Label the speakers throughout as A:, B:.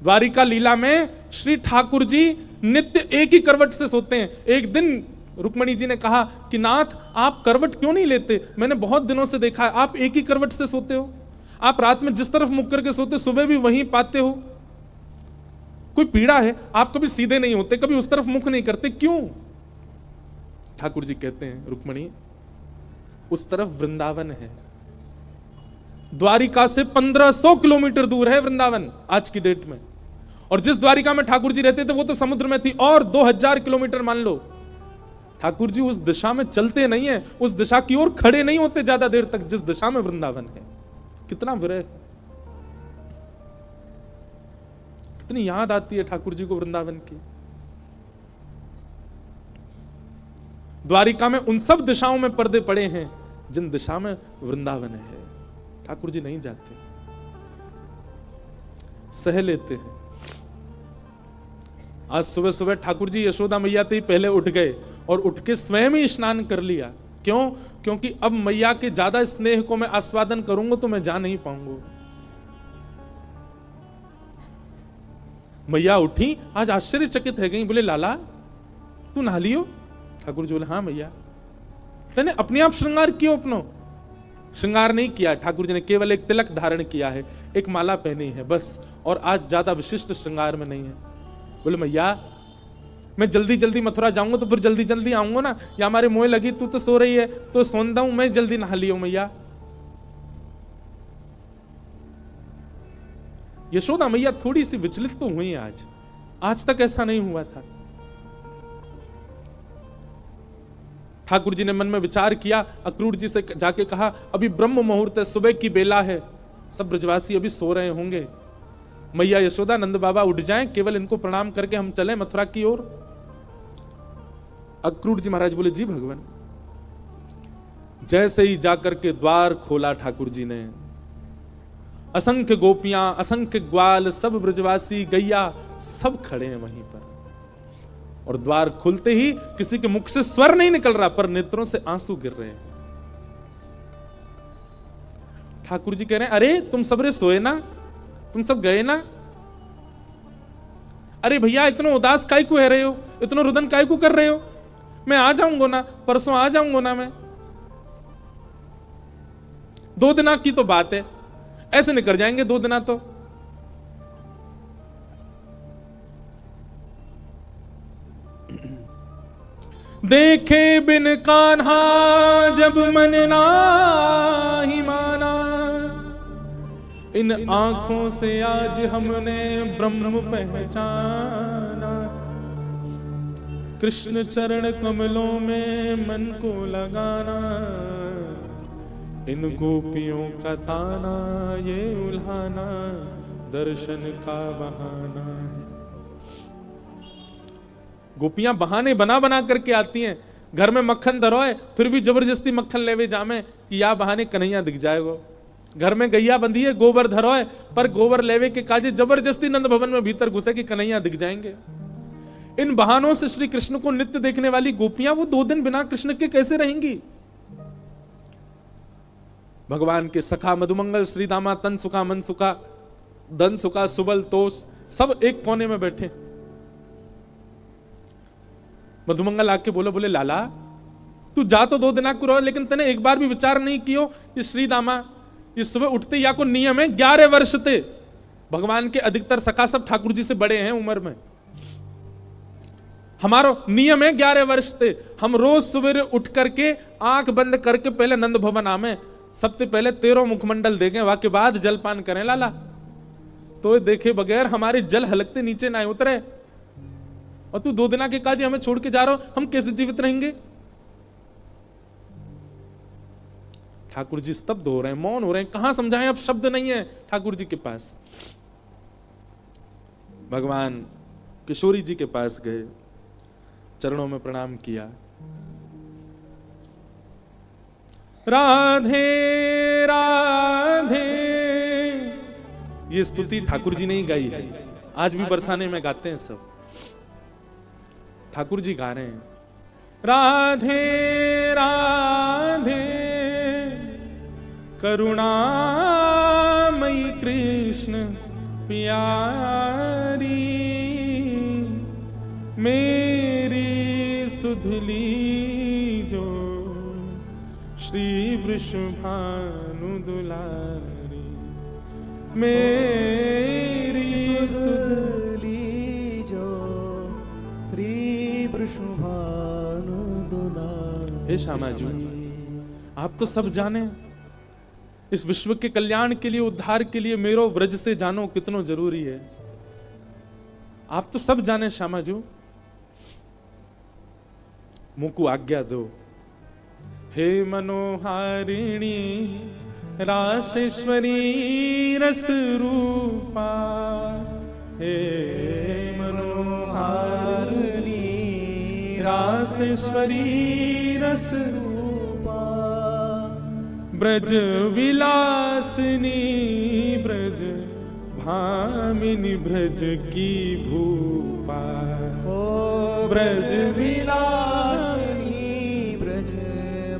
A: द्वारिका लीला में श्री ठाकुर जी नित्य एक ही करवट से सोते हैं। एक दिन रुक्मणी जी ने कहा कि नाथ आप करवट क्यों नहीं लेते, मैंने बहुत दिनों से देखा है आप एक ही करवट से सोते हो, आप रात में जिस तरफ मुख करके सोते सुबह भी वहीं पाते हो, कोई पीड़ा है? आप कभी सीधे नहीं होते, कभी उस तरफ मुख नहीं करते, क्यों? ठाकुर जी कहते हैं रुक्मणी उस तरफ वृंदावन है, द्वारिका से 1500 किलोमीटर दूर है वृंदावन आज की डेट में, और जिस द्वारिका में ठाकुर जी रहते थे वो तो समुद्र में थी, और 2000 किलोमीटर मान लो। ठाकुर जी उस दिशा में चलते नहीं है, उस दिशा की ओर खड़े नहीं होते ज्यादा देर तक जिस दिशा में वृंदावन है। कितना विरह, कितनी याद आती है ठाकुर जी को वृंदावन की। द्वारिका में उन सब दिशाओं में पर्दे पड़े हैं जिन दिशा में वृंदावन है। ठाकुर जी नहीं जाते, सह लेते हैं। आज सुबह सुबह ठाकुर जी यशोदा मैया से ही पहले उठ गए और उठ के स्वयं ही स्नान कर लिया। क्यों? क्योंकि अब मैया के ज्यादा स्नेह को मैं आस्वादन करूंगा तो मैं जा नहीं पाऊंगा। मैया उठी, आज आश्चर्यचकित है गई, बोले लाला तू नहा लियो? ठाकुर जी बोले हाँ मैया। तने अपने आप श्रृंगार कियो? अपनो श्रृंगार नहीं किया, ठाकुर जी ने केवल एक तिलक धारण किया है, एक माला पहनी है बस, और आज ज्यादा विशिष्ट श्रृंगार में नहीं है। बोले मैया मैं जल्दी जल्दी मथुरा जाऊंगा तो फिर जल्दी जल्दी आऊंगा ना, या हमारे मोह लगी, तू तो सो रही है तो सोंदा हूं, मैं जल्दी नहा लियो मैया। यशोदा मैया थोड़ी सी विचलित तो हुई आज तक ऐसा नहीं हुआ था। ठाकुर जी ने मन में विचार किया, अक्रूर जी से जाके कहा अभी ब्रह्म मुहूर्त है, सुबह की बेला है, सब ब्रजवासी अभी सो रहे होंगे, मैया यशोदा नंद बाबा उठ जाएं, केवल इनको प्रणाम करके हम चलें मथुरा की ओर। अक्रूर जी महाराज बोले जी भगवान। जैसे ही जाकर के द्वार खोला ठाकुर जी ने, असंख्य गोपियां, असंख्य ग्वाल, सब ब्रजवासी, गैया सब खड़े हैं वहीं पर, और द्वार खुलते ही किसी के मुख से स्वर नहीं निकल रहा पर नेत्रों से आंसू गिर रहे हैं। ठाकुर जी कह रहे हैं अरे तुम सबरे सोए ना, तुम सब गए ना? अरे भैया इतना उदास काय को है रहे हो, इतना रुदन काय को कर रहे हो? मैं आ जाऊंगा ना, परसों आ जाऊंगा ना, मैं 2 दिना की तो बात है, ऐसे निकल जाएंगे 2 दिना तो। देखे बिन कान्हा जब मन नाही माना, इन आंखों से आज हमने ब्रह्म पहचाना, कृष्ण चरण कमलों में मन को लगाना, इन गोपियों का ताना ये उल्हाना, दर्शन का बहाना है। गोपियां बहाने बना बना करके आती हैं, घर में मक्खन धरो है फिर भी जबरदस्ती मक्खन लेवे जामे कि या बहाने कन्हैया दिख जाएगा। घर में गैया बंधी है, गोबर धरो है, पर गोबर लेवे के काजे जबरदस्ती नंद भवन में भीतर घुसे कि कन्हैया दिख जाएंगे। इन बहानों से श्री कृष्ण को नित्य देखने वाली गोपियां वो 2 दिन बिना कृष्ण के कैसे रहेंगी? भगवान के सखा मधुमंगल, श्री दामा, तन सुखा, मन सुखा, धन सुखा, सुबल तोष, सब एक कोने में बैठे। मधुमंगल आके बोले लाला तू जा तो 2 दिना को रहो, लेकिन तने एक बार भी विचार नहीं कियो ये श्री दामा ये सुबह उठते या को नियम है 11 वर्ष थे, भगवान के अधिकतर सखा सब ठाकुर जी से बड़े हैं उम्र में, हमारा नियम है 11 वर्ष थे। हम रोज सवेरे उठ करके आंख बंद करके पहले नंद भवन आमे, सबसे पहले 13 मुखमंडल देखें, वाके बाद जलपान करें लाला, तो देखे बगैर हमारे जल हलकते नीचे ना उतरे। और तू 2 दिना के काज हमें छोड़ के जा रहा हो, हम कैसे जीवित रहेंगे? ठाकुर जी स्तब्ध हो रहे हैं, मौन हो रहे हैं, कहां समझाएं, अब शब्द नहीं है ठाकुर जी के पास। भगवान किशोरी जी के पास गए, चरणों में प्रणाम किया, राधे राधे। ये स्तुति ठाकुर जी ने ही गाई है, आज भी बरसाने में गाते हैं सब, ठाकुर जी गा रहे हैं राधे राधे करुणामयी कृष्ण प्यारी मेरी सुधली जो श्री वृषभानु दुलारी मेरी सुधली
B: जो श्री वृषभानु दुलारी।
A: हे श्यामा जी, आप तो सब जाने, इस विश्व के कल्याण के लिए, उद्धार के लिए मेरो ब्रज से जानो कितनो जरूरी है। आप तो सब जाने श्यामा जी, मुझको आज्ञा दो। हे मनोहारिणी रासेश्वरी रस रूपा, हे मनोहारिणी रासेश्वरी रस रूपा, ब्रज विलासिनी ब्रज भामिनी ब्रज की भूपा, ब्रज विलासिनी
B: ब्रज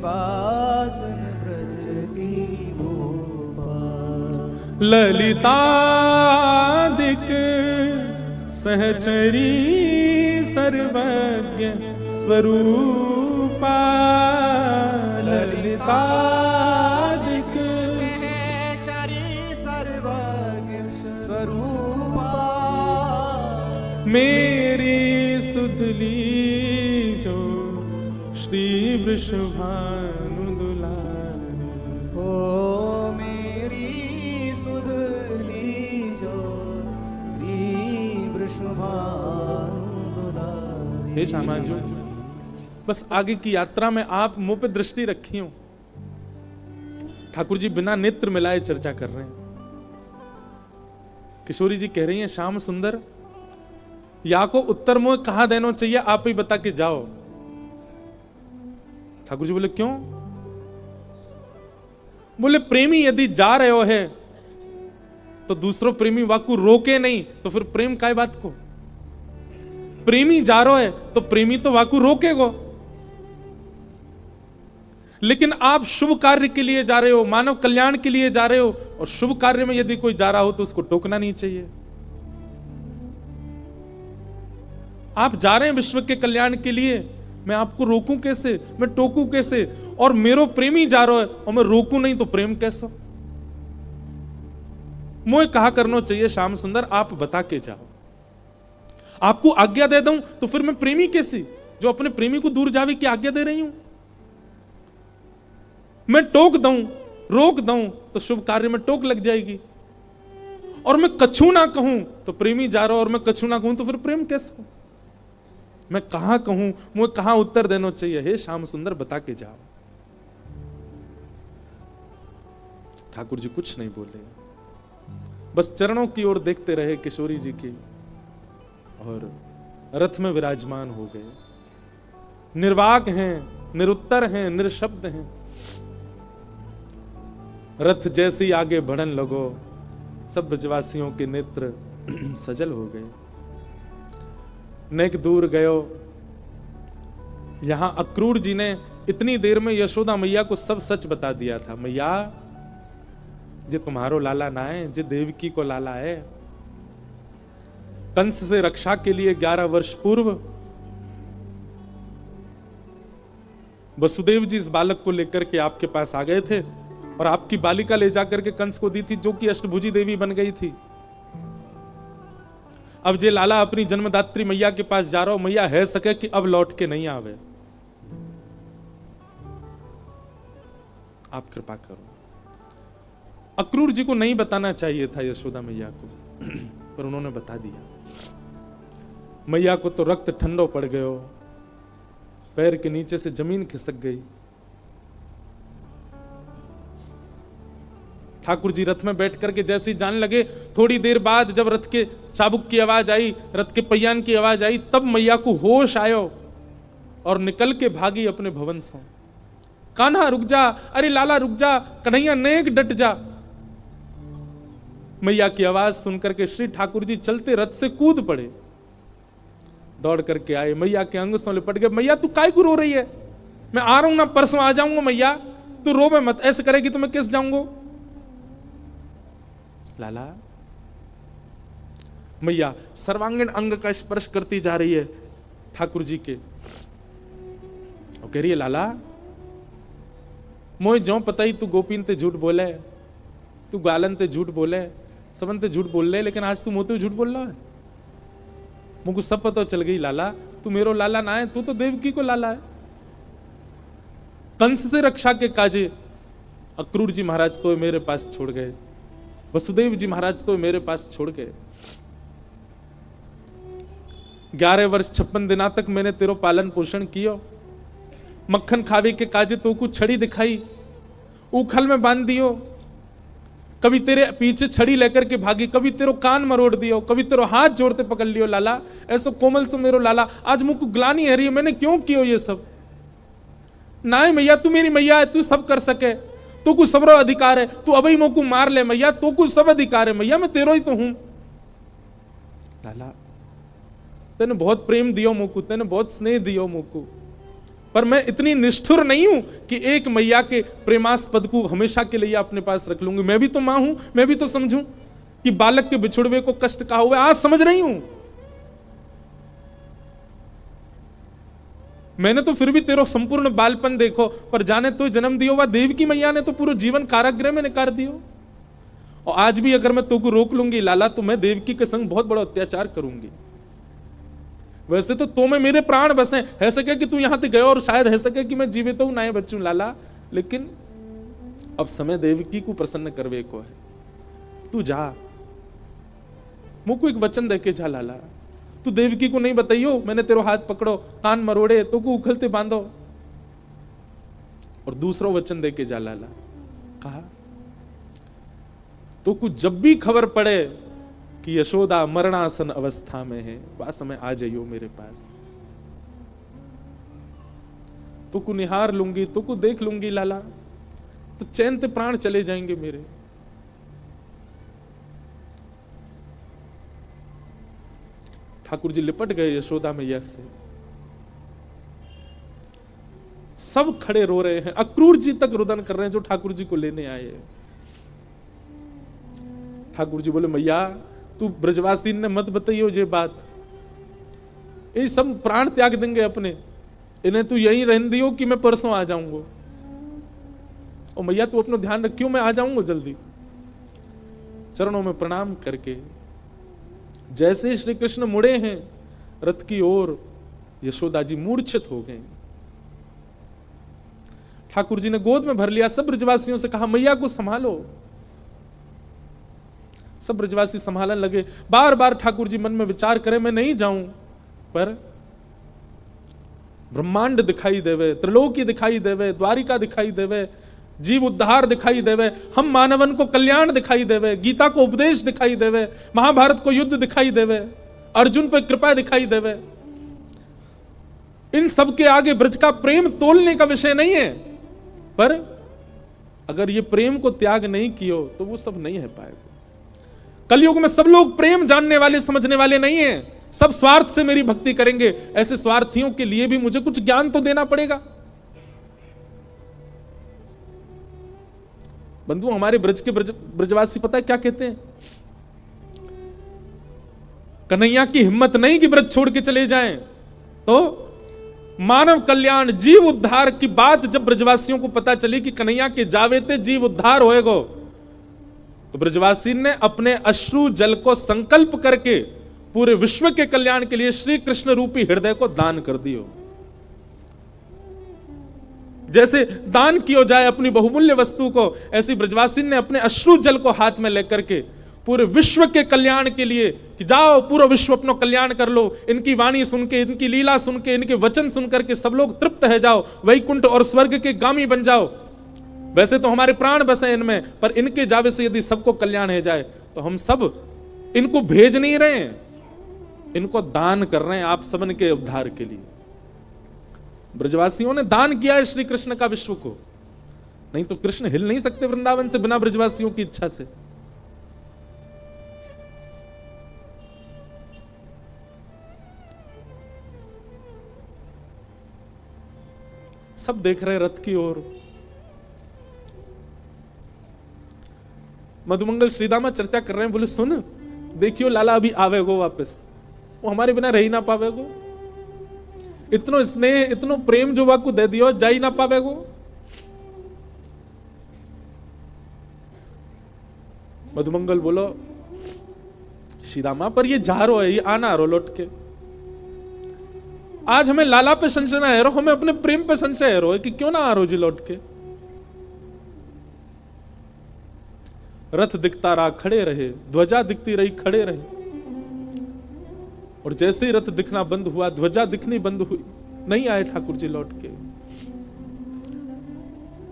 B: वासन ब्रज की भूपा,
A: ललितादिक सहचरी सर्वज्ञ स्वरूपा, ललितादिक
B: सहचरी सर्वज्ञ स्वरूपा,
A: मेरी सुधली जो श्री वृषभानु दुलारी।
B: ओ मेरी सुधली जो श्री वृषभानु दुलारी।
A: हे श्यामा जी, बस आगे की यात्रा में आप मुंह पे दृष्टि रखी हो। ठाकुर जी बिना नेत्र मिलाए चर्चा कर रहे हैं। किशोरी जी कह रही हैं, श्याम सुंदर या को उत्तर मुंह कहां देना चाहिए, आप ही बता के जाओ। ठाकुर जी बोले क्यों? बोले प्रेमी यदि जा रहे हो है तो दूसरों प्रेमी वाकु रोके नहीं, तो फिर प्रेम काय बात को? प्रेमी जा रहा है तो प्रेमी तो वाकु रोकेगो, लेकिन आप शुभ कार्य के लिए जा रहे हो, मानव कल्याण के लिए जा रहे हो, और शुभ कार्य में यदि कोई जा रहा हो तो उसको टोकना नहीं चाहिए। आप जा रहे हैं विश्व के कल्याण के लिए, मैं आपको रोकूं कैसे, मैं टोकूं कैसे? और मेरो प्रेमी जा रहा है और मैं रोकूं नहीं तो प्रेम कैसा? मुझे कहा करना चाहिए श्याम सुंदर, आप बता के जाओ। आपको आज्ञा दे दूं तो फिर मैं प्रेमी कैसी, जो अपने प्रेमी को दूर जावे की आज्ञा दे रही हूं? मैं टोक दूं, रोक दूं तो शुभ कार्य में टोक लग जाएगी। और मैं कछू ना कहूं तो प्रेमी जा रहा और मैं कछू ना कहूं तो फिर प्रेम कैसा? मैं कहां कहूं, मुझे कहां उत्तर देना चाहिए? हे श्याम सुंदर बता के जाओ। ठाकुर जी कुछ नहीं बोले, बस चरणों की ओर देखते रहे किशोरी जी की, और रथ में विराजमान हो गए। निर्वाक हैं, निरुत्तर हैं, निरशब्द हैं। रथ जैसे ही आगे बढ़न लगो, सब ब्रजवासियों के नेत्र सजल हो गए। नेक दूर गयो, यहां अक्रूर जी ने इतनी देर में यशोदा मैया को सब सच बता दिया था। मैया जे तुम्हारो लाला ना है, जे देवकी को लाला है। कंस से रक्षा के लिए 11 वर्ष पूर्व वसुदेव जी इस बालक को लेकर के आपके पास आ गए थे, और आपकी बालिका ले जाकर के कंस को दी थी, जो कि अष्टभुजी देवी बन गई थी। अब जे लाला अपनी जन्मदात्री मैया के पास जा रहा हो, मैया है सके कि अब लौट के नहीं आवे, आप कृपा करो। अक्रूर जी को नहीं बताना चाहिए था यशोदा मैया को, पर उन्होंने बता दिया। मैया को तो रक्त ठंडो पड़ गयो, पैर के नीचे से जमीन खिसक गई। ठाकुर जी रथ में बैठ करके जैसे ही जाने लगे, थोड़ी देर बाद जब रथ के चाबुक की आवाज आई, रथ के पहियान की आवाज आई, तब मैया को होश आयो और निकल के भागी अपने भवन से। कान्हा रुक जा, अरे लाला रुक जा, कन्हैया नेक डट जा। मैया की आवाज सुनकर के श्री ठाकुर जी चलते रथ से कूद पड़े, दौड़ करके आए, मैया के अंग से लिपट गए। मैया तू काय को रो रही है? मैं आ रहा हूं ना, परसों आ जाऊंगा। मैया तू रोवे मत, ऐसे करेगी तो मैं किस जाऊंगा? लाला मैया सर्वांगीण अंग का स्पर्श करती जा रही है ठाकुर जी के, और कह रही है लाला मोए जो पता ही तू गोपीन ते झूठ बोले, तू गालन ते झूठ बोले, सबन ते झूठ बोल ले, लेकिन आज तू मोते झूठ बोल रहा है। मुझको सब पता चल गई लाला, तू मेरो लाला ना है, तू तो देवकी को लाला है। कंस से रक्षा के काजे अक्रूर जी महाराज तो मेरे पास छोड़ गए, वसुदेव जी महाराज तो मेरे पास छोड़ गए। 11 वर्ष 56 दिना तक मैंने तेरो पालन पोषण कियो, मक्खन खावे के काजे तो कुछ छड़ी दिखाई, उखल में बांध दियो, कभी तेरे पीछे छड़ी लेकर के भागी, कभी तेरो कान मरोड़ दियो, कभी तेरो हाथ जोड़ते पकड़ लियो लाला, ऐसो कोमल से मेरो लाला, आज मुझको ग्लानी है रही है, मैंने क्यों कियो ये सब। ना है मैया, तू मेरी मैया है, तू सब कर सके, तू कुछ सबरो अधिकार है, तू अभी मोको मार ले मैया, तू कुछ सब अधिकार है मैया, मैं तेरो ही तो हूं। लाला तेने बहुत प्रेम दियो मोको, तेने बहुत स्नेह दियो मोको, पर मैं इतनी निष्ठुर नहीं हूं कि एक मैया के प्रेमास्पद को हमेशा के लिए अपने पास रख लूंगी। मैं भी तो मां हूं, मैं भी तो समझूं कि बालक के बिछुड़वे को कष्ट कहा हुआ, आज समझ रही हूं। मैंने तो फिर भी तेरो संपूर्ण बालपन देखो, पर जाने तो जन्म दियो वा देवकी मैया ने तो पूरा जीवन कारागृह में निकाल दियो। और आज भी अगर मैं तुमको रोक लूंगी लाला, तो मैं देवकी के संग बहुत बड़ा अत्याचार करूंगी। वैसे तो में मेरे प्राण बसे, है सके कि तू यहां तक गयो और शायद है सके कि मैं जीवित हूं ना बच्चू लाला, लेकिन अब समय देवकी को प्रसन्न करवे को है। तू जा, मुझको एक वचन देके जा लाला, तू देवकी को नहीं बताइयो मैंने तेरो हाथ पकड़ो, कान मरोड़े, तो को उखलते बांधो, और दूसरा वचन देके जा लाला। कहा तो कुछ जब भी खबर पड़े कि यशोदा मरणासन अवस्था में है, वह समय आ जाइयो मेरे पास, तो को निहार लूंगी, तो को देख लूंगी लाला, तो चैन से प्राण चले जाएंगे मेरे। ठाकुर जी लिपट गए यशोदा मैया से, सब खड़े रो रहे हैं, अक्रूर जी तक रुदन कर रहे हैं जो ठाकुर जी को लेने आए। ठाकुर जी बोले मैया तू ब्रजवासी ने मत बताइयो ये बात, ये सब प्राण त्याग देंगे अपने, इन्हें तू यहीं रहने दियो कि मैं परसों आ जाऊंगा। और मैया तू अपना ध्यान रखियो, मैं आ जाऊंगा जल्दी। चरणों में प्रणाम करके जैसे श्री कृष्ण मुड़े हैं रथ की ओर, यशोदा जी मूर्छित हो गए। ठाकुर जी ने गोद में भर लिया, सब ब्रजवासियों से कहा मैया को संभालो। सब ब्रजवासी संभालने लगे। बार बार ठाकुर जी मन में विचार करें मैं नहीं जाऊं, पर ब्रह्मांड दिखाई देवे, त्रिलोकी दिखाई देवे, द्वारिका दिखाई देवे, जीव उद्धार दिखाई देवे, हम मानवन को कल्याण दिखाई देवे, गीता को उपदेश दिखाई देवे, महाभारत को युद्ध दिखाई देवे, अर्जुन पर कृपा दिखाई देवे। इन सब के आगे ब्रज का प्रेम तोलने का विषय नहीं है, पर अगर ये प्रेम को त्याग नहीं कियो तो वो सब नहीं है पाएगा। कलयुग में सब लोग प्रेम जानने वाले समझने वाले नहीं हैं, सब स्वार्थ से मेरी भक्ति करेंगे। ऐसे स्वार्थियों के लिए भी मुझे कुछ ज्ञान तो देना पड़ेगा। बंधु हमारे ब्रज के ब्रजवासी पता है क्या कहते हैं? कन्हैया की हिम्मत नहीं कि ब्रज छोड़ के चले जाएं, तो मानव कल्याण जीव उद्धार की बात जब ब्रजवासियों को पता चली कि कन्हैया के जावेते जीव उद्धार होएगो, तो ब्रजवासी ने अपने अश्रु जल को संकल्प करके पूरे विश्व के कल्याण के लिए श्री कृष्ण रूपी हृदय को दान कर दियो। जैसे दान किया जाए अपनी बहुमूल्य वस्तु को, ऐसी ब्रजवासी ने अपने अश्रु जल को हाथ में लेकर के पूरे विश्व के कल्याण के लिए कि जाओ पूरा विश्व अपना कल्याण कर लो, इनकी वाणी सुन के, इनकी लीला सुन के, इनके वचन सुन करके सब लोग तृप्त है जाओ, वैकुंठ और स्वर्ग के गामी बन जाओ। वैसे तो हमारे प्राण बसे इनमें, पर इनके जावे से यदि सबको कल्याण है जाए तो हम सब इनको भेज नहीं रहे हैं, इनको दान कर रहे हैं आप सबन के उद्धार के लिए। ब्रजवासियों ने दान किया है श्री कृष्ण का विश्व को, नहीं तो कृष्ण हिल नहीं सकते वृंदावन से बिना ब्रजवासियों की इच्छा से। सब देख रहे रथ की ओर। मधुमंगल श्रीदामा चर्चा कर रहे हैं, बोले सुन देखियो लाला अभी आवेगो वापस, वो हमारे बिना रह ही ना पावेगो। इतनो स्नेह इतनो प्रेम जो वाकू दे दियो, जा ही ना पावेगो। मधुमंगल बोलो सीधामा पर ये जा रो है, ये आना रो लौट के। आज हमें लाला पे संशय है रो, हमें अपने प्रेम पे संशय है रो कि क्यों ना आ रो जी लौट के। रथ दिखता रहा खड़े रहे, ध्वजा दिखती रही खड़े रहे, और जैसे ही रथ दिखना बंद हुआ, ध्वजा दिखनी बंद हुई, नहीं आए ठाकुर जी लौट के।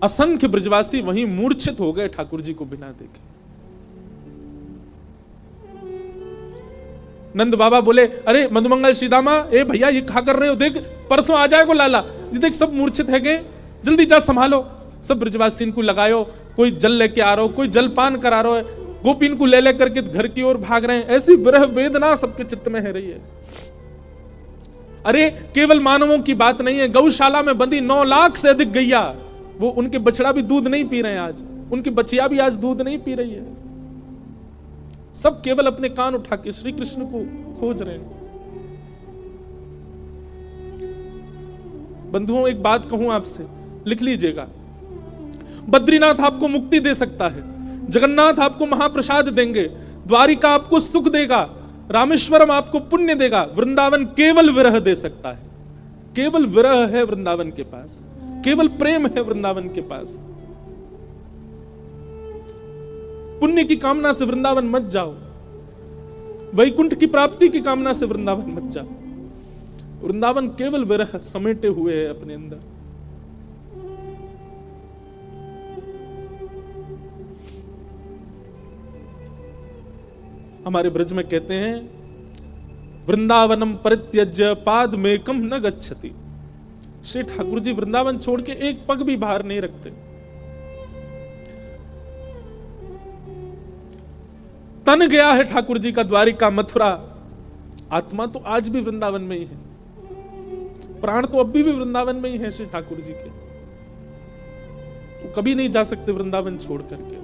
A: असंख्य ब्रजवासी वहीं मूर्छित हो गए ठाकुर जी को बिना देखे। नंद बाबा बोले, अरे मधुमंगल सीधामा, ए भैया ये क्या कर रहे हो, देख परसों आ जाएगा लाला जी, देख सब मूर्छित है गए, जल्दी जा संभालो। सब ब्रजवासी इनको लगायो, कोई जल लेके आ रहा हो, कोई जलपान करा रहा है, गोपी इनको ले लेकर के घर की ओर भाग रहे हैं। ऐसी विरह वेदना सबके चित्त में है रही है। अरे केवल मानवों की बात नहीं है, गौशाला में बंदी 9 लाख से अधिक गैया, वो उनके बछड़ा भी दूध नहीं पी रहे हैं आज, उनकी बच्चियां भी आज दूध नहीं पी रही है। सब केवल अपने कान उठा के श्री कृष्ण को खोज रहे हैं। बंधुओं एक बात कहूं आपसे, लिख लीजिएगा, बद्रीनाथ आपको मुक्ति दे सकता है, जगन्नाथ आपको महाप्रसाद देंगे, द्वारिका आपको सुख देगा, रामेश्वरम आपको पुण्य देगा, वृंदावन केवल विरह दे सकता है। केवल विरह है वृंदावन के पास, केवल प्रेम है वृंदावन के पास। पुण्य की कामना से वृंदावन मत जाओ, वैकुंठ की प्राप्ति की कामना से वृंदावन मत जाओ। वृंदावन केवल विरह समेटे हुए है अपने अंदर। हमारे ब्रज में कहते हैं, वृंदावनम परित्यज्य पाद मेकम न गच्छति। श्री ठाकुर जी वृंदावन छोड़ के एक पग भी बाहर नहीं रखते। तन गया है ठाकुर जी का द्वारिका मथुरा, आत्मा तो आज भी वृंदावन में ही है, प्राण तो अभी भी वृंदावन में ही है श्री ठाकुर जी के। वो कभी नहीं जा सकते वृंदावन छोड़ करके।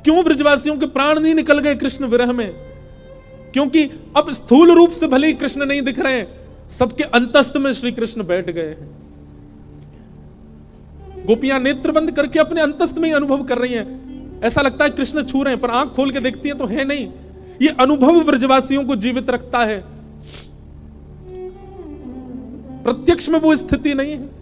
A: क्यों ब्रजवासियों के प्राण नहीं निकल गए कृष्ण विरह में? क्योंकि अब स्थूल रूप से भले ही कृष्ण नहीं दिख रहे हैं, सबके अंतस्थ में श्री कृष्ण बैठ गए हैं। गोपियां नेत्र बंद करके अपने अंतस्थ में ही अनुभव कर रही हैं। ऐसा लगता है कृष्ण छू रहे हैं, पर आंख खोल के देखती है तो है नहीं। ये अनुभव ब्रजवासियों को जीवित रखता है, प्रत्यक्ष में वो स्थिति नहीं है।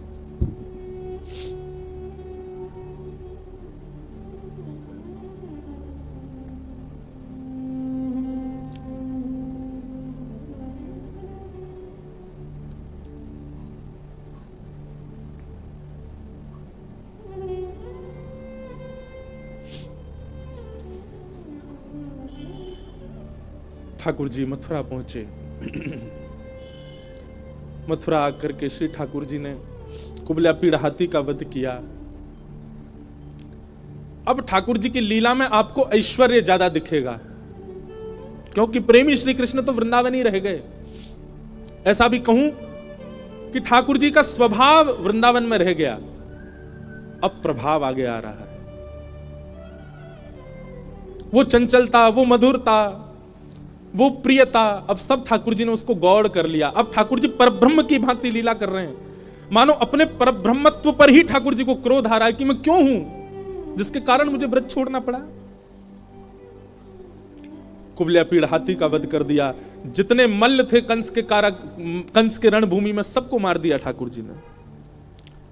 A: ठाकुर जी मथुरा पहुंचे। मथुरा आकर के श्री ठाकुर जी ने कुबला पीड़ हाथी का वध किया। अब ठाकुर जी की लीला में आपको ऐश्वर्य ज्यादा दिखेगा, क्योंकि प्रेमी श्री कृष्ण तो वृंदावन ही रह गए। ऐसा भी कहूं कि ठाकुर जी का स्वभाव वृंदावन में रह गया, अब प्रभाव आगे आ रहा है। वो चंचलता, वो मधुरता, वो प्रियता, अब सब ठाकुर जी ने उसको गौड़ कर लिया। अब ठाकुर जी परब्रह्म की भांति लीला कर रहे हैं, मानो अपने परब्रह्मत्व पर ही ठाकुर जी को क्रोध आ रहा है कि मैं क्यों हूं जिसके कारण मुझे ब्रज छोड़ना पड़ा। कुबला पीड़ हाथी का वध कर दिया। जितने मल्ल थे कंस के कारक, कंस के रणभूमि में सबको मार दिया ठाकुर जी ने।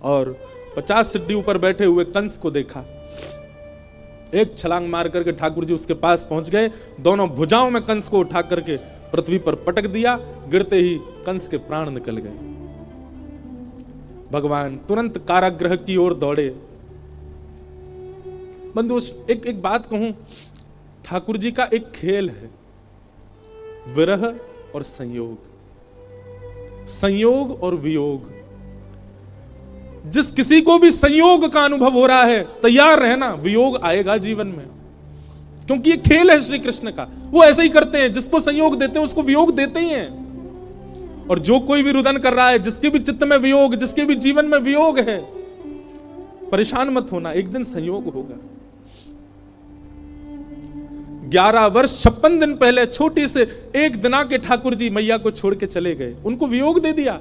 A: और 50 सिड्डी ऊपर बैठे हुए कंस को देखा। एक छलांग मार करके ठाकुर जी उसके पास पहुंच गए, दोनों भुजाओं में कंस को उठा करके पृथ्वी पर पटक दिया। गिरते ही कंस के प्राण निकल गए। भगवान तुरंत कारागृह की ओर दौड़े। बंधु एक बात कहूं, ठाकुर जी का एक खेल है, विरह और संयोग, संयोग और वियोग। जिस किसी को भी संयोग का अनुभव हो रहा है, तैयार रहना, वियोग आएगा जीवन में, क्योंकि ये खेल है श्री कृष्ण का। वो ऐसे ही करते हैं, जिसको संयोग देते हैं उसको वियोग देते ही हैं। और जो कोई भी रुदन कर रहा है, जिसके भी चित्त में वियोग, जिसके भी जीवन में वियोग है, परेशान मत होना, एक दिन संयोग होगा। 11 वर्ष 56 दिन पहले छोटी से एक दिना के ठाकुर जी मैया को छोड़ के चले गए, उनको वियोग दे दिया।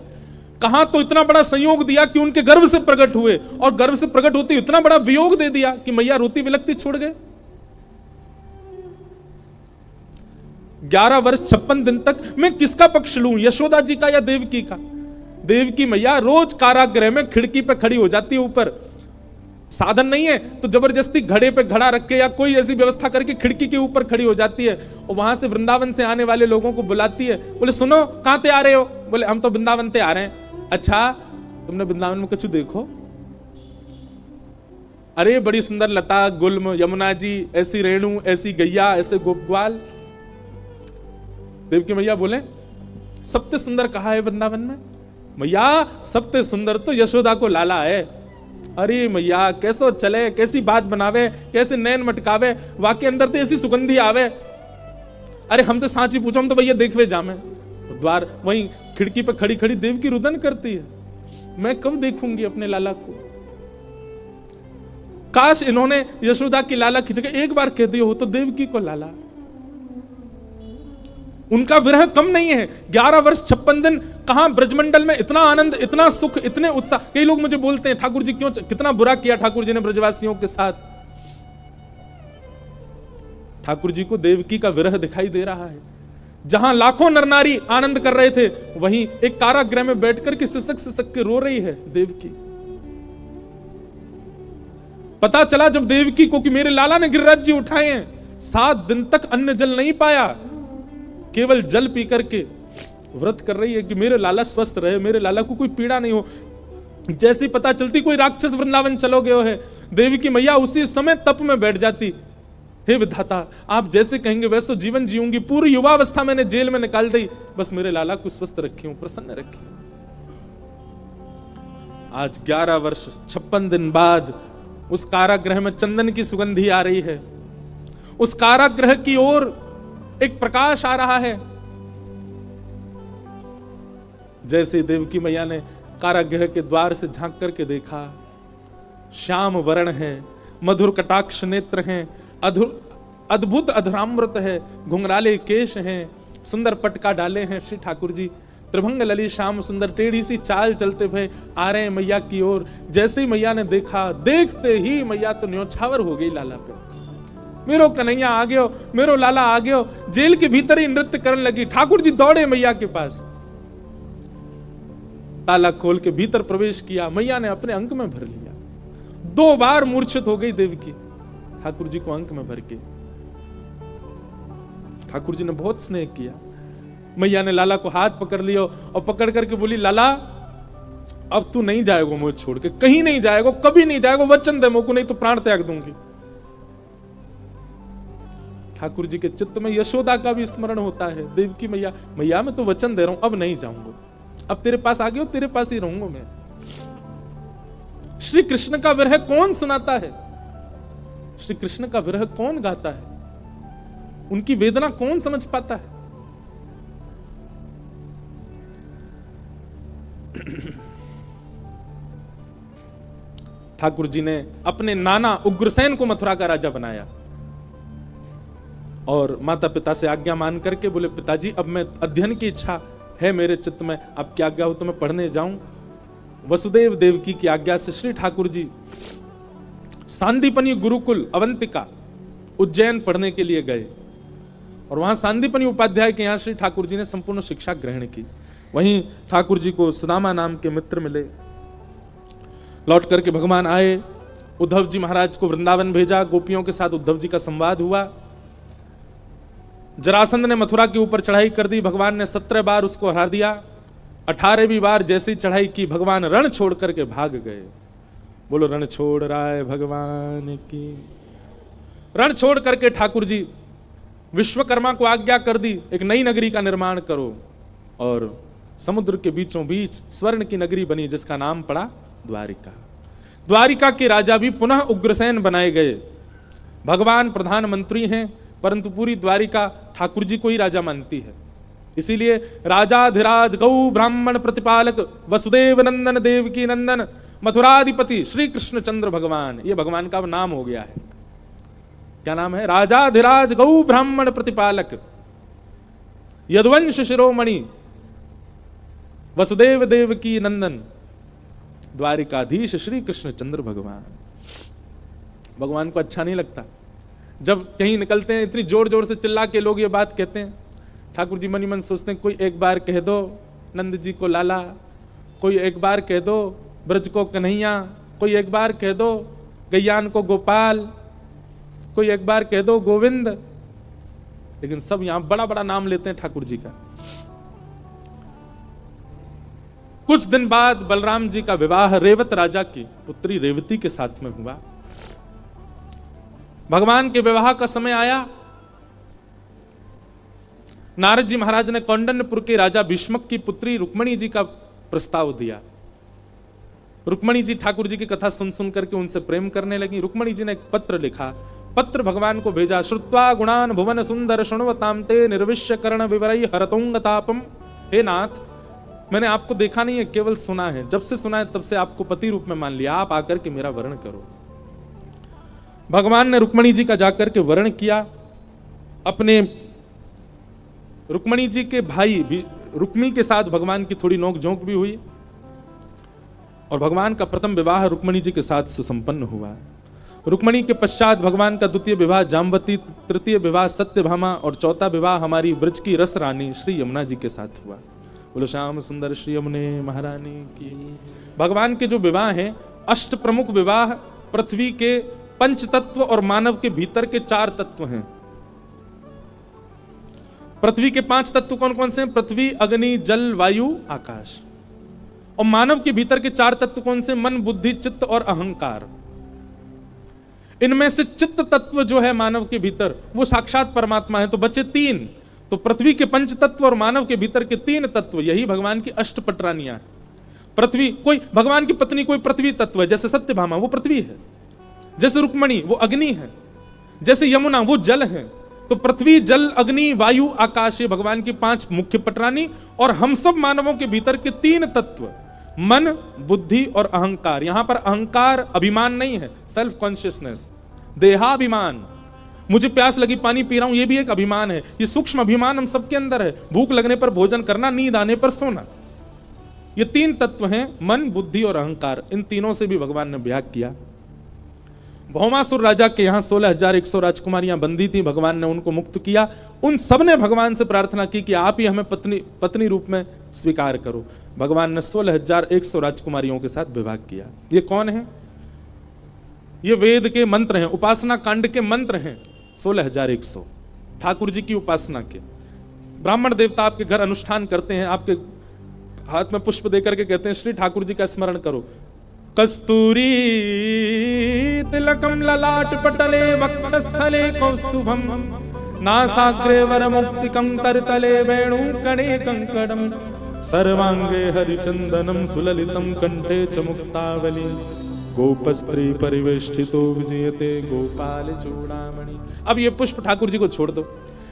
A: कहां तो इतना बड़ा संयोग दिया कि उनके गर्भ से प्रकट हुए, और गर्भ से प्रकट होते इतना बड़ा वियोग दे दिया कि मैया रोती विलकती छोड़ गए। 11 वर्ष 56 दिन तक मैं किसका पक्ष लूं, यशोदा जी का या देवकी का? देवकी मैया रोज कारागृह में खिड़की पे खड़ी हो जाती है, ऊपर साधन नहीं है तो जबरदस्ती घड़े पे घड़ा रख के या कोई ऐसी व्यवस्था करके खिड़की के ऊपर खड़ी हो जाती है, और वहां से वृंदावन से आने वाले लोगों को बुलाती है। बोले सुनो कहां ते आ रहे हो? बोले हम तो वृंदावन ते आ रहे हैं। अच्छा तुमने वृंदावन में कुछ देखो? अरे बड़ी सुंदर लता गुल्म यमुना जी, ऐसी रेणु, ऐसी गैया, ऐसे गोपग्वाल। देवकी मैया बोले सबसे सुंदर कहा है वृंदावन में? मैया सबसे सुंदर तो यशोदा को लाला है। अरे मैया कैसो चले, कैसी बात बनावे, कैसे नैन मटकावे, वाके अंदर तो ऐसी सुगंधी आवे। अरे हम तो सांची पूछो, हम तो भैया देखवे जामे। द्वार वहीं खिड़की पे खड़ी खड़ी देवकी रुदन करती है, मैं कब देखूंगी अपने लाला को? काश इन्होंने यशोदा की लाला की जगह एक बार कह दिया हो तो देवकी को लाला। उनका विरह कम नहीं है। 11 वर्ष 56 दिन कहां ब्रजमंडल में इतना आनंद, इतना सुख, इतने उत्साह। कई लोग मुझे बोलते हैं ठाकुर जी क्यों, कितना बुरा किया ठाकुर जी ने ब्रजवासियों के साथ। ठाकुर जी को देवकी का विरह दिखाई दे रहा है। जहां लाखों नर नारी आनंद कर रहे थे, वहीं एक कारागृह में बैठकर के सिसक सिसक के रो रही है देवकी। पता चला जब देवकी को कि मेरे लाला ने गिरिराज जी उठाए हैं, 7 दिन तक अन्न जल नहीं पाया, केवल जल पी करके व्रत कर रही है कि मेरे लाला स्वस्थ रहे, मेरे लाला को कोई पीड़ा नहीं हो। जैसी पता चलती कोई राक्षस वृंदावन चलो गए है, देवकी मैया उसी समय तप में बैठ जाती। हे विधाता आप जैसे कहेंगे वैसे जीवन जीऊंगी, पूरी युवावस्था मैंने जेल में निकाल दी, बस मेरे लाला को स्वस्थ रखी हूं, प्रसन्न रखी। आज 11 वर्ष 56 दिन बाद उस कारागृह में चंदन की सुगंधी आ रही है। उस कारागृह की ओर एक प्रकाश आ रहा है। जैसे देवकी मैया ने कारागृह के द्वार से झांक करके देखा, श्याम वर्ण है, मधुर कटाक्ष नेत्र हैं, अद्भुत अधरामृत है, घुंघराले केश हैं, सुंदर पटका डाले हैं श्री ठाकुर जी, त्रिभंग ललित श्याम सुंदर, टेढ़ी सी चाल चलते हुए आ रहे हैं मैया की ओर। जैसे ही मैया ने देखा, देखते ही मैया तो न्योछावर हो गई लाला पे। मेरो कन्हैया आ गयो, मेरो लाला आ गयो। जेल के भीतर ही नृत्य करने लगी। ठाकुर जी दौड़े मैया के पास, ताला खोल के भीतर प्रवेश किया, मैया ने अपने अंक में भर लिया। 2 बार मूर्छित हो गई देवकी ठाकुर जी को अंक में भर के। ठाकुर जी ने बहुत स्नेह किया। मैया ने लाला को हाथ पकड़ लिया और पकड़ करके बोली, लाला अब तू नहीं जाएगा मुझे छोड़ के, कहीं नहीं जाएगा, कभी नहीं जाएगा, वचन दे मुझको, नहीं तो प्राण त्याग दूंगी। ठाकुर जी के चित्त में यशोदा का भी स्मरण होता है। देवकी मैया, मैया मैं तो वचन दे रहा हूं, अब नहीं जाऊंगा, अब तेरे पास आ गया, तेरे पास ही रहूंगा मैं। श्री कृष्ण का विरह कौन सुनाता है? श्री कृष्ण का विरह कौन गाता है? उनकी वेदना कौन समझ पाता है? ठाकुर जी ने अपने नाना उग्रसेन को मथुरा का राजा बनाया और माता पिता से आज्ञा मान करके बोले, पिताजी अब मैं अध्ययन की इच्छा है मेरे चित्त में, अब क्या आज्ञा हो तो मैं पढ़ने जाऊं। वसुदेव देवकी की आज्ञा से श्री ठाकुर जी सांदीपनी गुरुकुल अवंतिका उज्जैन पढ़ने के लिए गए और वहां सांदीपनी उपाध्याय के यहां श्री ठाकुर जी ने संपूर्ण शिक्षा ग्रहण की। वहीं ठाकुर जी को सुदामा नाम के मित्र मिले। लौट करके भगवान आए, उद्धव जी महाराज को वृंदावन भेजा, गोपियों के साथ उद्धव जी का संवाद हुआ। जरासंध ने मथुरा के ऊपर चढ़ाई कर दी, भगवान ने 17 बार उसको हरा दिया। 18वीं बार जैसी चढ़ाई की, भगवान रण छोड़ करके भाग गए। बोलो रण छोड़ राय भगवान की। रण छोड़ करके ठाकुर जी विश्वकर्मा को आज्ञा कर दी, एक नई नगरी का निर्माण करो, और समुद्र के बीचों बीच स्वर्ण की नगरी बनी जिसका नाम पड़ा द्वारिका। द्वारिका के राजा भी पुनः उग्रसेन बनाए गए। भगवान प्रधानमंत्री हैं, परंतु पूरी द्वारिका ठाकुर जी को ही राजा मानती है। इसीलिए राजाधिराज गौ ब्राह्मण प्रतिपालक वसुदेव नंदन देवकी नंदन मथुराधिपति श्री कृष्ण चंद्र भगवान, ये भगवान का नाम हो गया है। क्या नाम है, राजाधिराज गौ ब्राह्मण प्रतिपालक यदुवंश शिरोमणि वसुदेव देव की नंदन द्वारिकाधीश श्री कृष्णचंद्र भगवान। भगवान को अच्छा नहीं लगता जब कहीं निकलते हैं, इतनी जोर जोर से चिल्ला के लोग ये बात कहते हैं। ठाकुर जी मन ही मन सोचते हैं, कोई एक बार कह दो नंद जी को लाला, कोई एक बार कह दो ब्रज को कन्हैया, कोई एक बार कह दो गैयान को गोपाल, कोई एक बार कह दो गोविंद। लेकिन सब यहां बड़ा बड़ा नाम लेते हैं ठाकुर जी का। कुछ दिन बाद बलराम जी का विवाह रेवत राजा की पुत्री रेवती के साथ में हुआ। भगवान के विवाह का समय आया। नारद जी महाराज ने कौंडन्यपुर के राजा भीष्मक की पुत्री रुक्मणी जी का प्रस्ताव दिया। रुक्मणी जी ठाकुर जी की कथा सुन सुन करके उनसे प्रेम करने लगी। रुक्मणी जी ने एक पत्र लिखा, पत्र भगवान को भेजा। श्रुत्वा गुणान भुवन सुंदर शृण्वतां ते निर्विश्य कर्ण विवरई हरतोंगतापम। हे नाथ, मैंने आपको देखा नहीं है, केवल सुना है। जब से सुना है तब से आपको पति रूप में मान लिया, आप आकर के मेरा वर्ण करो। भगवान ने रुक्मणी जी का जाकर के वर्ण किया। अपने रुक्मणी जी के भाई भी रुक्मी के साथ भगवान की थोड़ी नोक झोंक भी हुई और भगवान का प्रथम विवाह रुक्मणी जी के साथ सुसंपन्न हुआ। रुक्मणी के पश्चात भगवान का द्वितीय विवाह जाम्बवती, तृतीय विवाह सत्यभामा और चौथा विवाह हमारी ब्रज की रस रानी श्री यमुना जी के साथ हुआ। बोलो श्याम सुंदर श्री यमुने महारानी की। भगवान के जो विवाह हैं, अष्ट प्रमुख विवाह पृथ्वी के पंच तत्व और मानव के भीतर के 4 तत्व हैं। पृथ्वी के 5 तत्व कौन कौन से हैं? पृथ्वी, अग्नि, जल, वायु, आकाश। और मानव के भीतर के 4 तत्व कौन से? मन, बुद्धि, चित्त और अहंकार। इनमें से चित्त तत्व जो है मानव के भीतर, वो साक्षात परमात्मा है। तो बचे 3। तो पृथ्वी के पंच तत्व और मानव के भीतर के 3 तत्व, यही भगवान की अष्ट पटरानियां। पृथ्वी, कोई भगवान की पत्नी कोई पृथ्वी तत्व है, जैसे सत्यभामा वो पृथ्वी है, जैसे रुक्मणी वो अग्नि है, जैसे यमुना वो जल है। तो पृथ्वी, जल, अग्नि, वायु, आकाश, ये भगवान की 5 मुख्य पटरानी। और हम सब मानवों के भीतर के 3 तत्व, मन, बुद्धि और अहंकार। यहां पर अहंकार अभिमान नहीं है, सेल्फ कॉन्शियसनेस, देहाभिमान। मुझे प्यास लगी, पानी पी रहा हूं, ये भी एक अभिमान है। ये सूक्ष्म अभिमान हम सबके अंदर है। भूख लगने पर भोजन करना, नींद आने पर सोना, ये 3 तत्व हैं, मन, बुद्धि और अहंकार। इन तीनों से भी भगवान ने ब्याह किया। भौमासुर राजा के यहां 16,100 राजकुमारियां बंदी थी। भगवान ने उनको मुक्त किया। उन सब ने भगवान से प्रार्थना की कि आप ही हमें पत्नी रूप में स्वीकार करो। भगवान ने 16,100 राजकुमारियों के साथ विवाह किया। ये कौन है? ये वेद के मंत्र हैं, उपासना कांड के मंत्र हैं। 16,100 ठाकुर जी की उपासना के। ब्राह्मण देवता आपके घर अनुष्ठान करते हैं, आपके हाथ में पुष्प देकर के कहते हैं श्री ठाकुर जी का स्मरण करो। कस्तूरी तिलकम ललाट पटले वक्षस्थले कौस्तुभम नासाग्रे वरमुक्तिकं तरतले वेणुकणे कंकड़म सर्वांगे हरिचंदनम सुललितम कंठे च मुक्तावली गोपस्त्री परिवेष्टितो विजयते गोपाल चूड़ामणि। अब ये पुष्प ठाकुर जी को छोड़ दो।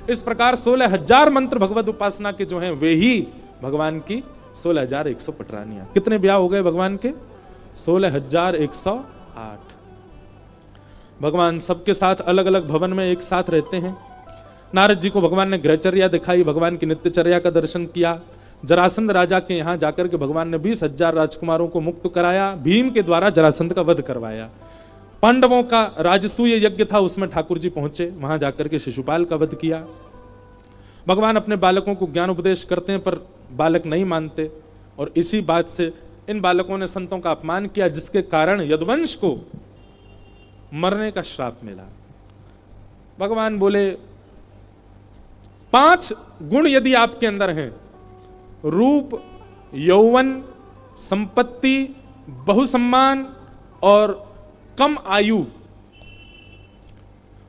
A: इस प्रकार 16,000 मंत्र भगवत उपासना के जो हैं वे ही भगवान की 16,100 पटरानियां। कितने ब्याह हो गए भगवान के? 16,108। भगवान सबके साथ अलग अलग भवन में एक साथ रहते हैं। नारद जी को भगवान ने गृहचर्या दिखाई, भगवान की नित्यचर्या का दर्शन किया। जरासंध राजा के यहां जाकर के भगवान ने 20,000 राजकुमारों को मुक्त कराया। भीम के द्वारा जरासंध का वध करवाया। पांडवों का राजसूय यज्ञ था, उसमें ठाकुर जी पहुंचे, वहां जाकर के शिशुपाल का वध किया। भगवान अपने बालकों को ज्ञान उपदेश करते हैं पर बालक नहीं मानते, और इसी बात से इन बालकों ने संतों का अपमान किया, जिसके कारण यदुवंश को मरने का श्राप मिला। भगवान बोले 5 गुण यदि आपके अंदर हैं, रूप, यौवन, संपत्ति, बहुसम्मान और कम आयु।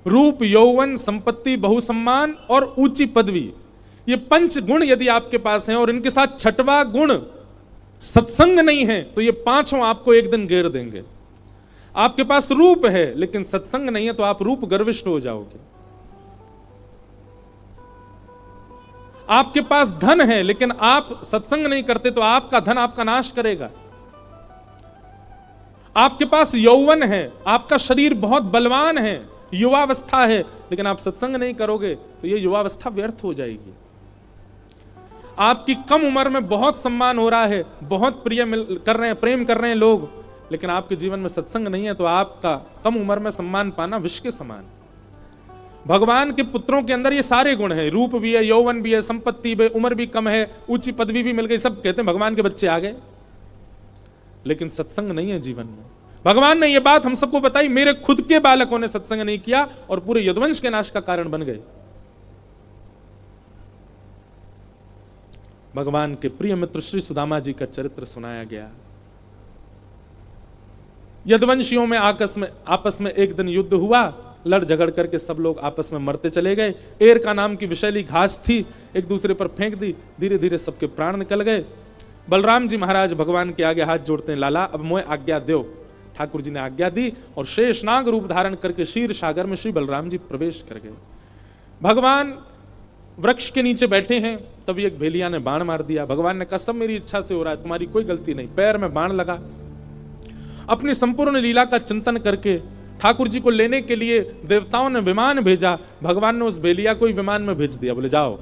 A: रूप, यौवन, संपत्ति, बहुसम्मान और ऊंची पदवी, ये 5 गुण यदि आपके पास हैं और इनके साथ 6वां गुण सत्संग नहीं है, तो ये 5 आपको एक दिन घेर देंगे। आपके पास रूप है लेकिन सत्संग नहीं है तो आप रूप गर्विष्ठ हो जाओगे। आपके पास धन है लेकिन आप सत्संग नहीं करते तो आपका धन आपका नाश करेगा। आपके पास यौवन है, आपका शरीर बहुत बलवान है, युवावस्था है, लेकिन आप सत्संग नहीं करोगे तो ये युवावस्था व्यर्थ हो जाएगी। आपकी कम उम्र में बहुत सम्मान हो रहा है, बहुत कर रहे हैं, प्रेम कर रहे हैं लोग, लेकिन आपके जीवन में सत्संग नहीं है तो आपका कम उम्र में सम्मान पाना विष के समान। भगवान के पुत्रों के अंदर ये सारे गुण हैं, रूप भी है, यौवन भी है, संपत्ति भी, उम्र भी कम है, ऊंची पदवी भी मिल गई, सब कहते हैं भगवान के बच्चे आ गए, लेकिन सत्संग नहीं है जीवन में। भगवान ने ये बात हम सबको बताई, मेरे खुद के बालकों ने सत्संग नहीं किया और पूरे यदुवंश के नाश का कारण बन गए। भगवान के प्रिय मित्र श्री सुदामा जी का चरित्र सुनाया गया। यदुवंशियों में आपस में एक दिन युद्ध हुआ, लड़ झगड़ करके सब लोग आपस में मरते चले गए। एर का नाम की विषैली घास थी, एक दूसरे पर फेंक दी, धीरे धीरे सबके प्राण निकल गए। बलराम जी महाराज भगवान के आगे हाथ जोड़ते हैं, लाला अब मोए आज्ञा दो। ठाकुर जी ने आज्ञा दी और शेषनाग रूप धारण करके क्षीर सागर में श्री बलराम जी प्रवेश कर गए। भगवान वृक्ष के नीचे बैठे हैं, तभी एक भेलिया ने बाण मार दिया। भगवान ने कहा सब मेरी इच्छा से हो रहा है, तुम्हारी कोई गलती नहीं। पैर में बाण लगा। अपनी संपूर्ण लीला का चिंतन करके ठाकुर जी को लेने के लिए देवताओं ने विमान भेजा। भगवान ने उस भेलिया को विमान में भेज दिया, बोले जाओ।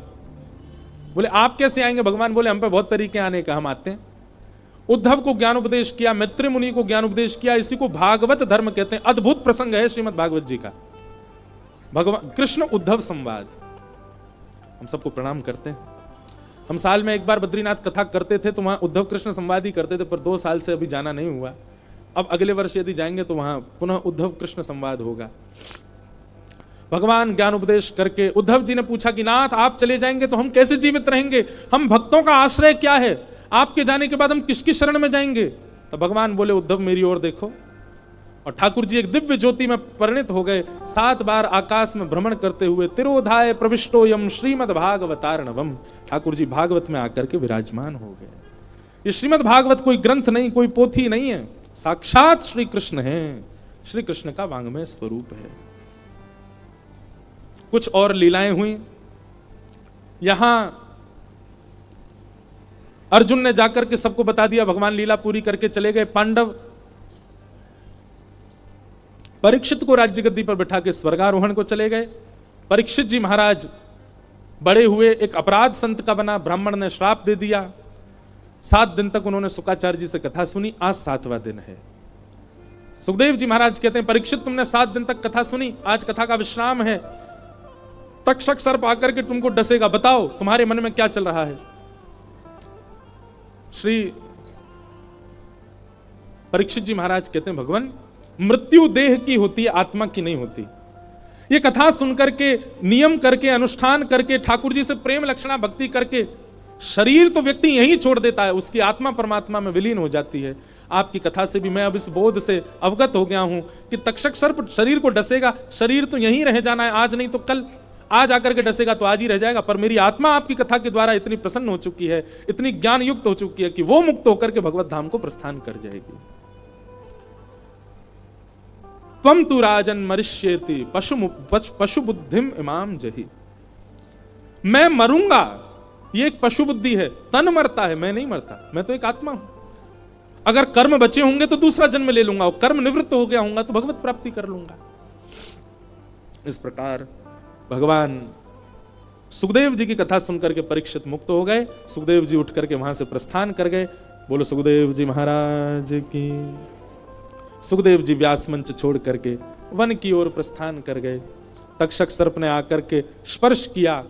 A: बोले आप कैसे आएंगे? भगवान बोले हम पे बहुत तरीके आने का, हम आते हैं। उद्धव को ज्ञान उपदेश किया, मैत्री मुनि को ज्ञान उपदेश किया। इसी को भागवत धर्म कहते हैं। अद्भुत प्रसंग है श्रीमद् भागवत जी का, भगवान कृष्ण उद्धव संवाद। हम सबको प्रणाम करते हैं। हम साल में एक बार बद्रीनाथ कथा करते थे तो वहां उद्धव कृष्ण संवाद ही करते थे, पर 2 साल से अभी जाना नहीं हुआ। अब अगले वर्ष यदि जाएंगे तो वहां पुनः उद्धव कृष्ण संवाद होगा। भगवान ज्ञान उपदेश करके उद्धव जी ने पूछा कि नाथ आप चले जाएंगे तो हम कैसे जीवित रहेंगे? हम भक्तों का आश्रय क्या है? आपके जाने के बाद हम किसकी शरण में जाएंगे? तो भगवान बोले उद्धव मेरी ओर देखो। और ठाकुर जी एक दिव्य ज्योति में परिणित हो गए। 7 बार आकाश में भ्रमण करते हुए तिरोधाय प्रविष्टोयम श्रीमद् भागवतार्णवम, ठाकुर जी भागवत में आकर के विराजमान हो गए। ये श्रीमद् भागवत कोई ग्रंथ नहीं, कोई पोथी नहीं है, साक्षात श्री कृष्ण है। श्री कृष्ण का वांग्मय स्वरूप है। कुछ और लीलाएं हुई। यहां अर्जुन ने जाकर के सबको बता दिया, भगवान लीला पूरी करके चले गए। पांडव परीक्षित को राज्य गद्दी पर बिठा के स्वर्गारोहण को चले गए। परीक्षित जी महाराज बड़े हुए, एक अपराध संत का बना, ब्राह्मण ने श्राप दे दिया। 7 दिन तक उन्होंने शुकाचार्य जी से कथा सुनी। आज 7वां दिन है। सुखदेव जी महाराज कहते हैं परीक्षित तुमने 7 दिन तक कथा सुनी, आज कथा का विश्राम है। तक्षक सर्प आकर के तुमको डसेगा, बताओ तुम्हारे मन में क्या चल रहा है? श्री परीक्षित जी महाराज कहते हैं भगवान मृत्यु देह की होती है, आत्मा की नहीं होती। ये कथा सुनकर के, नियम करके, अनुष्ठान करके, ठाकुर जी से प्रेम लक्षणा भक्ति करके शरीर तो व्यक्ति यहीं छोड़ देता है, उसकी आत्मा परमात्मा में विलीन हो जाती है। आपकी कथा से भी मैं अब इस बोध से अवगत हो गया हूं कि तक्षक सर्प शरीर को डसेगा, शरीर तो यहीं रह जाना है, आज नहीं तो कल। आज आकर के डसेगा तो आज ही रह जाएगा, पर मेरी आत्मा आपकी कथा के द्वारा इतनी प्रसन्न हो चुकी है, इतनी ज्ञान युक्त हो चुकी है कि वो मुक्त होकर के भगवत धाम को प्रस्थान कर जाएगी। त्वम तु राजन मरिष्येति पशु बुद्धिम इमाम जही। मैं मरूंगा, ये एक पशु बुद्धि है, तन मरता है, मैं नहीं मरता, मैं तो एक आत्मा हूं। अगर कर्म बचे होंगे तो दूसरा जन्म ले लूंगा, और कर्म निवृत्त हो गया होगा तो भगवत प्राप्ति कर लूंगा। इस प्रकार भगवान सुखदेव जी की कथा सुनकर के परीक्षित मुक्त हो गए। सुखदेव जी उठ करके वहां से प्रस्थान कर गए। बोलो सुखदेव जी महाराज की। सुखदेव जी व्यास मंच छोड़ करके वन की ओर प्रस्थान कर गए। तक्षक सर्प ने आकर के स्पर्श किया,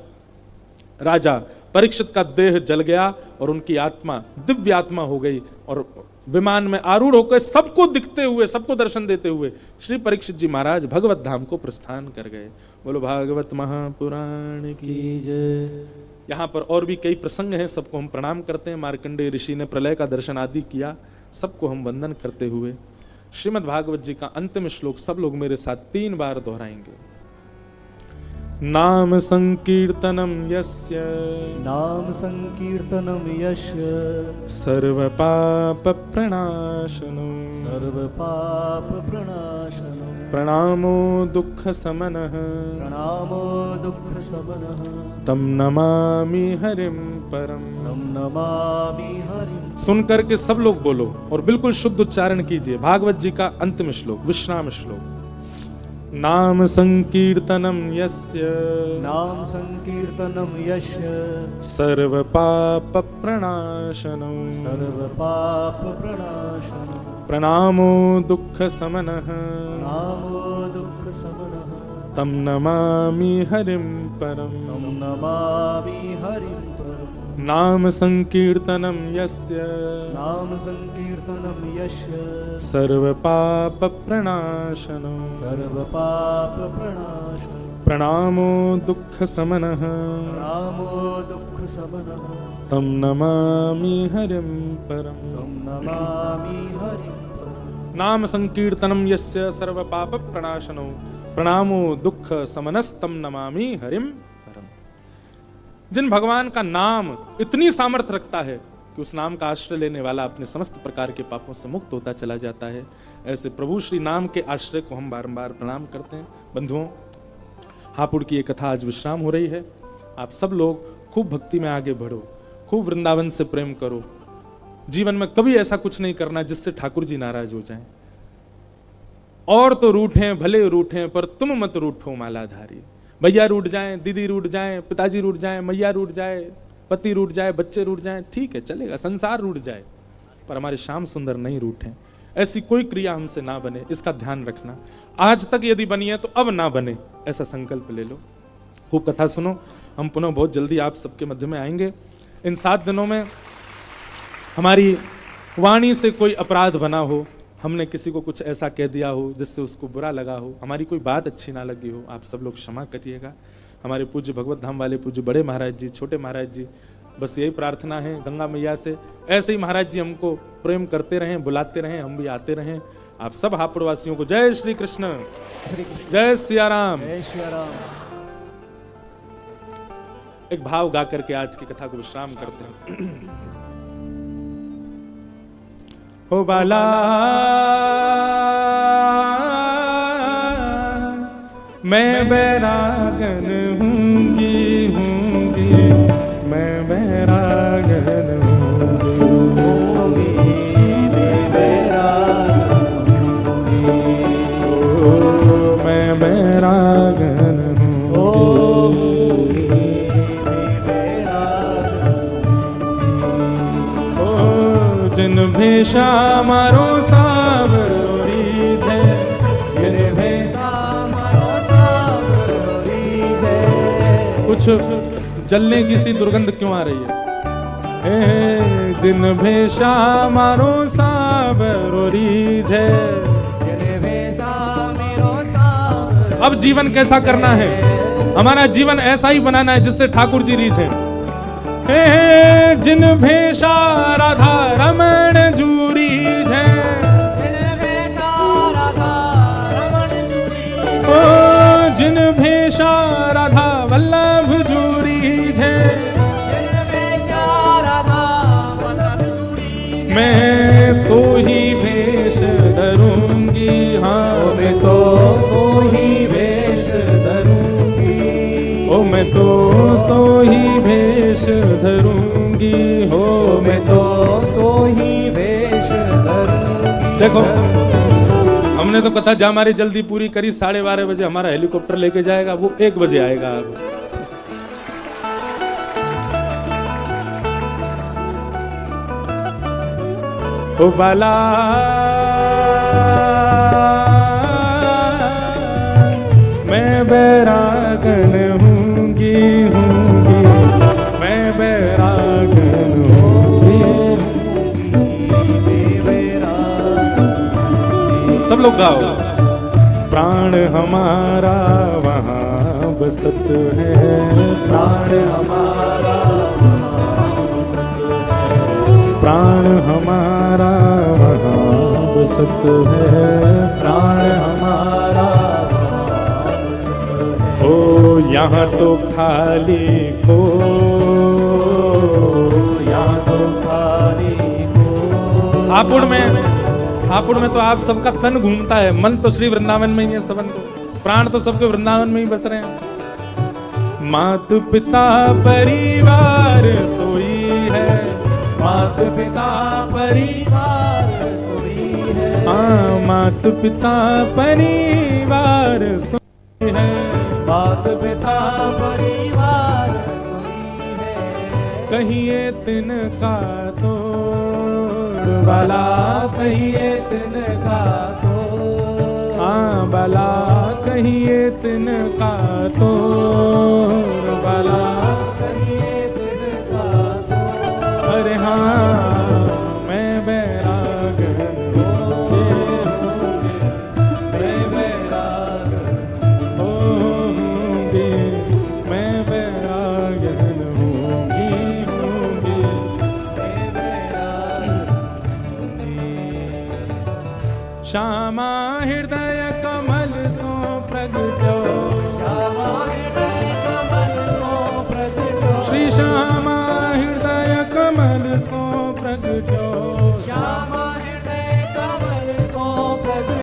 A: राजा परीक्षित का देह जल गया और उनकी आत्मा दिव्य आत्मा हो गई, और विमान में आरूढ़ होकर सबको दिखते हुए, सबको दर्शन देते हुए श्री परीक्षित जी महाराज भगवत धाम को प्रस्थान कर गए। बोलो भागवत महापुराण की जय। यहाँ पर और भी कई प्रसंग हैं, सबको हम प्रणाम करते हैं। मार्कंडेय ऋषि ने प्रलय का दर्शन आदि किया, सबको हम वंदन करते हुए श्रीमद् भागवत जी का अंतिम श्लोक सब लोग मेरे साथ 3 बार दोहराएंगे। नाम संकीर्तनम यस्य,
B: नाम संकीर्तनम यस्य,
A: सर्व पाप प्रणाशनम,
B: सर्व पाप प्रणाशनम,
A: प्रणामो दुख समनः,
B: प्रणामो दुख समनः,
A: तम नमामि हरिम परम।
B: तम नमामि हरिम।
A: सुन करके सब लोग बोलो और बिल्कुल शुद्ध उच्चारण कीजिए भागवत जी का अंतिम श्लोक, विश्राम श्लोक। नाम संकीर्तनम यस्य
B: नाम संकीर्तनम यस्य
A: सर्व पाप प्रणाशनम
B: सर्व पाप प्रणाशनम
A: प्रणामो दुःख समनः
B: नामो दुःख समनः
A: तम नमामि हरिं परम
B: तं नमामि हरिं परम्
A: नाम संकीर्तनम यस्य
B: नाम संकीर्तनम यस्य
A: सर्व पाप प्रणाशनम
B: सर्व पाप प्रणाशनम
A: प्रणामो दुःख समनः
B: नामो दुःख समनः
A: तम नमामि हरिं परम
B: तं नमामि हरिं परम्
A: नाम संकीर्तनम यस्य सर्व पाप प्रणाशनो प्रणामो दुःख समनस्तम नमामि हरिम परम। जिन भगवान का नाम इतनी सामर्थ्य रखता है कि उस नाम का आश्रय लेने वाला अपने समस्त प्रकार के पापों से मुक्त होता चला जाता है, ऐसे प्रभु श्री नाम के आश्रय को हम बारंबार प्रणाम करते हैं। बंधुओं, हापुड़ की ये कथा आज विश्राम हो रही है। आप सब लोग खूब भक्ति में आगे बढ़ो, खूब वृंदावन से प्रेम करो। जीवन में कभी ऐसा कुछ नहीं करना जिससे ठाकुर जी नाराज हो जाएं। और तो रूठे भले रूठे पर तुम मत रूठो मालाधारी। भैया रूठ जाएं, दीदी रूठ जाएं, पिताजी रूठ जाएं, मैया रूठ जाए, पति रूठ जाए, बच्चे रूठ जाएं, ठीक है चलेगा, संसार रूठ जाए, पर हमारे श्याम सुंदर नहीं रूठे। ऐसी कोई क्रिया हमसे ना बने, इसका ध्यान रखना। आज तक यदि बनी है तो अब ना बने, ऐसा संकल्प ले लो। खूब कथा सुनो। हम पुनः बहुत जल्दी आप सबके मध्य में आएंगे। इन 7 दिनों में हमारी वाणी से कोई अपराध बना हो, हमने किसी को कुछ ऐसा कह दिया हो जिससे उसको बुरा लगा हो, हमारी कोई बात अच्छी ना लगी हो, आप सब लोग क्षमा करिएगा। हमारे पूज्य भगवत धाम वाले पूज्य बड़े महाराज जी, छोटे महाराज जी, बस यही प्रार्थना है गंगा मैया से, ऐसे ही महाराज जी हमको प्रेम करते रहें, बुलाते रहें, हम भी आते रहें। आप सब हापुड़ वासियों को जय श्री कृष्ण, जय सिया राम।
B: जय श्री राम।
A: एक भाव गा करके आज की कथा को विश्राम करते हैं। हो बाला मैं बैरागन हूँगी मैं बैरागन हूँगी मैं बैरागन हूँगी जिन भेषा मारो सावरी है, जिन भेषा मारो सावरी है। कुछ जलने की सी दुर्गंध क्यों आ रही है? जिन भेषा मारो सावरी है, जिन भेषा मेरो सावरी। अब जीवन कैसा करना है? हमारा जीवन ऐसा ही बनाना है जिससे ठाकुर जी रीझे। जिन भेषा राधा रमण जूरी है, जिन भेषा राधा रमण जूरी है, जिन भेषा राधा वल्लभ जूरी है, जिन भेषा राधा वल्लभ जूरी है। मैं सो ही भेष धरूंगी, हाँ मैं तो सो ही भेष धरूंगी, ओ मैं तो सो ही भेष धरूंगी, हो मैं तो सो ही भेष धरूंगी। देखो हमने तो कथा जा हमारी जल्दी पूरी करी, 12:30 बजे हमारा हेलीकॉप्टर लेके जाएगा, वो 1 बजे आएगा। अब ओ बाला मैं बैरागन हूँगी मैं बैरागन हूँगी। सब लोग गाओ। प्राण हमारा वहाँ बसत है, प्राण हमारा वहाँ बसत है, प्राण हमारा वहाँ बसत है, प्राण हमारा ओ यहाँ तो खाली को, यहाँ तो खाली को। हापुड़ में तो आप सबका तन घूमता है, मन तो श्री वृंदावन में ही है सबन को, प्राण तो सबके वृंदावन में ही बस रहे हैं। मात पिता परिवार सोई है, मात पिता परिवार सोई है, हाँ मात पिता परिवार सोई है,
B: मात पिता परिवार सोई है,
A: कहिए तिनका तोड़
B: भला कहिए तिनका तो,
A: हाँ भला कहिए तिनका तोड़।